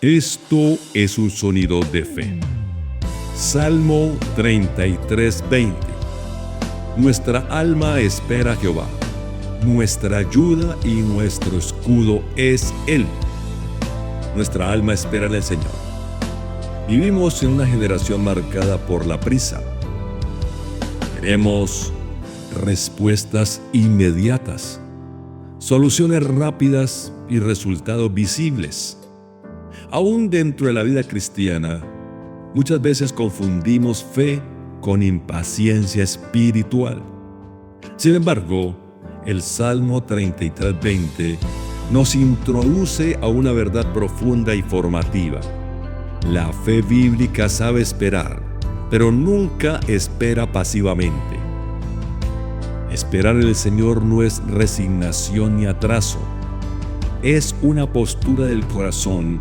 Esto es un sonido de fe. Salmo 33:20. Nuestra alma espera a Jehová. Nuestra ayuda y nuestro escudo es Él. Nuestra alma espera en el Señor. Vivimos en una generación marcada por la prisa. Queremos respuestas inmediatas, soluciones rápidas y resultados visibles. Aún dentro de la vida cristiana, muchas veces confundimos fe con impaciencia espiritual. Sin embargo, el Salmo 33:20 nos introduce a una verdad profunda y formativa. La fe bíblica sabe esperar, pero nunca espera pasivamente. Esperar en el Señor no es resignación ni atraso. Es una postura del corazón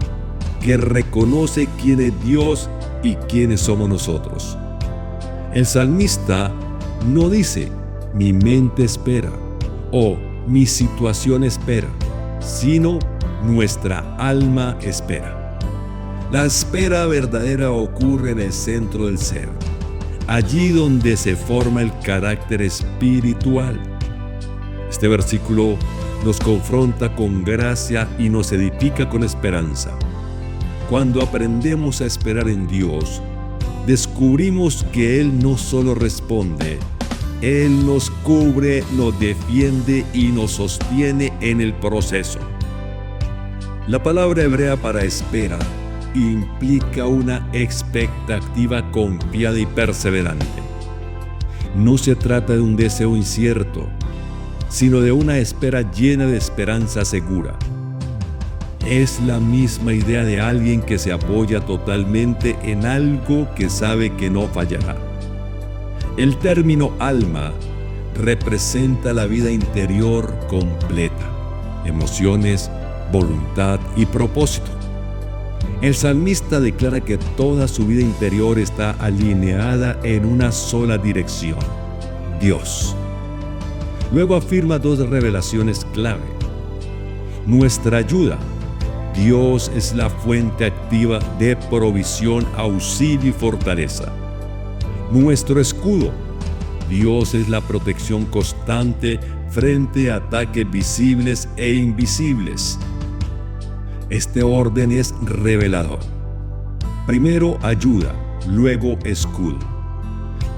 que reconoce quién es Dios y quiénes somos nosotros. El salmista no dice, mi mente espera o mi situación espera, sino nuestra alma espera. La espera verdadera ocurre en el centro del ser, allí donde se forma el carácter espiritual. Este versículo nos confronta con gracia y nos edifica con esperanza. Cuando aprendemos a esperar en Dios, descubrimos que Él no solo responde, Él nos cubre, nos defiende y nos sostiene en el proceso. La palabra hebrea para espera implica una expectativa confiada y perseverante. No se trata de un deseo incierto, sino de una espera llena de esperanza segura. Es la misma idea de alguien que se apoya totalmente en algo que sabe que no fallará. El término alma representa la vida interior completa, emociones, voluntad y propósito. El salmista declara que toda su vida interior está alineada en una sola dirección: Dios. Luego afirma dos revelaciones clave. Nuestra ayuda. Dios es la fuente activa de provisión, auxilio y fortaleza. Nuestro escudo. Dios es la protección constante frente a ataques visibles e invisibles. Este orden es revelador. Primero ayuda, luego escudo.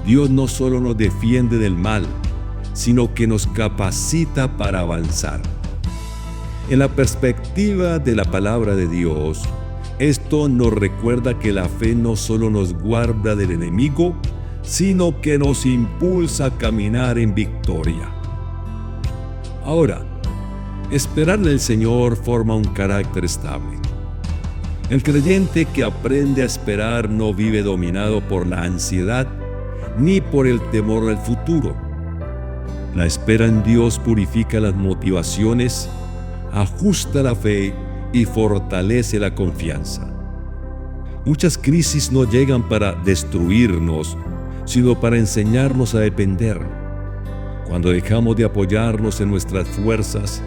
Dios no solo nos defiende del mal, sino que nos capacita para avanzar. En la perspectiva de la palabra de Dios, esto nos recuerda que la fe no solo nos guarda del enemigo, sino que nos impulsa a caminar en victoria. Ahora, esperar en el Señor forma un carácter estable. El creyente que aprende a esperar no vive dominado por la ansiedad ni por el temor al futuro. La espera en Dios purifica las motivaciones, ajusta la fe y fortalece la confianza. Muchas crisis no llegan para destruirnos, sino para enseñarnos a depender. Cuando dejamos de apoyarnos en nuestras fuerzas,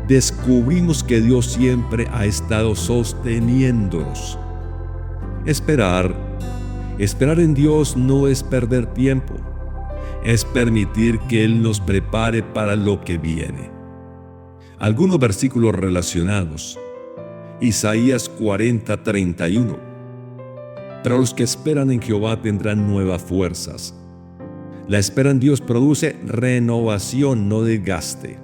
descubrimos que Dios siempre ha estado sosteniéndonos. Esperar en Dios no es perder tiempo, es permitir que Él nos prepare para lo que viene. Algunos versículos relacionados. Isaías 40:31. Pero los que esperan en Jehová tendrán nuevas fuerzas. La espera en Dios produce renovación, no desgaste.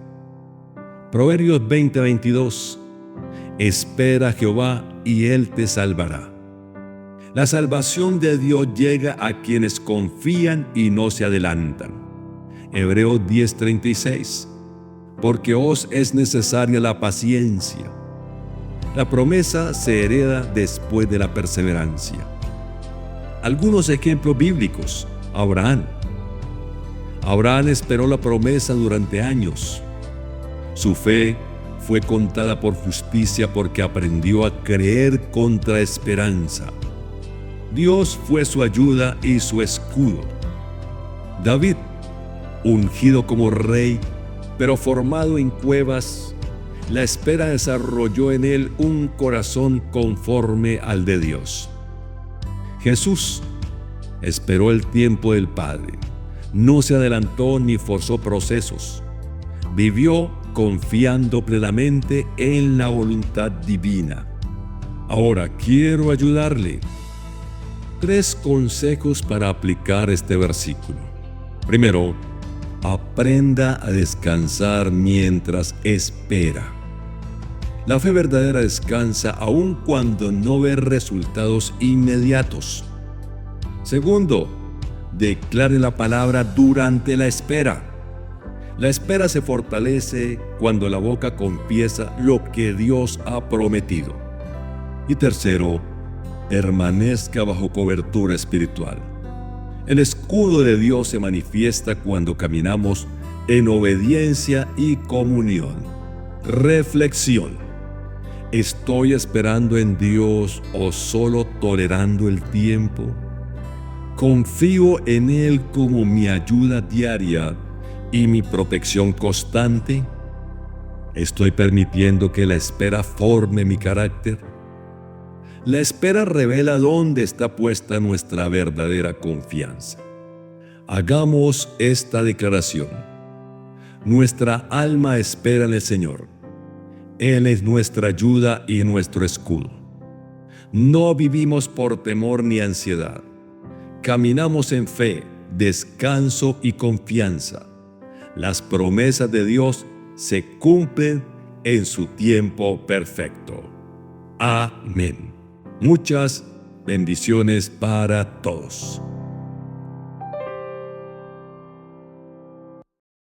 Proverbios 20:22. Espera a Jehová y Él te salvará. La salvación de Dios llega a quienes confían y no se adelantan. Hebreos 10:36. Porque os es necesaria la paciencia. La promesa se hereda después de la perseverancia. Algunos ejemplos bíblicos. Abraham esperó la promesa durante años. Su fe fue contada por justicia porque aprendió a creer contra esperanza. Dios fue su ayuda y su escudo. David, ungido como rey, pero formado en cuevas, La espera desarrolló en él un corazón conforme al de Dios. Jesús esperó el tiempo del Padre. No se adelantó ni forzó procesos. Vivió confiando plenamente en la voluntad divina. Ahora quiero ayudarle. 3 consejos para aplicar este versículo. Primero, aprenda a descansar mientras espera. La fe verdadera descansa aun cuando no ve resultados inmediatos. Segundo, declare la palabra durante la espera. La espera se fortalece cuando la boca confiesa lo que Dios ha prometido. Y tercero, permanezca bajo cobertura espiritual. El escudo de Dios se manifiesta cuando caminamos en obediencia y comunión. Reflexión. ¿Estoy esperando en Dios o solo tolerando el tiempo? ¿Confío en Él como mi ayuda diaria y mi protección constante? ¿Estoy permitiendo que la espera forme mi carácter? La espera revela dónde está puesta nuestra verdadera confianza. Hagamos esta declaración. Nuestra alma espera en el Señor. Él es nuestra ayuda y nuestro escudo. No vivimos por temor ni ansiedad. Caminamos en fe, descanso y confianza. Las promesas de Dios se cumplen en su tiempo perfecto. Amén. Muchas bendiciones para todos.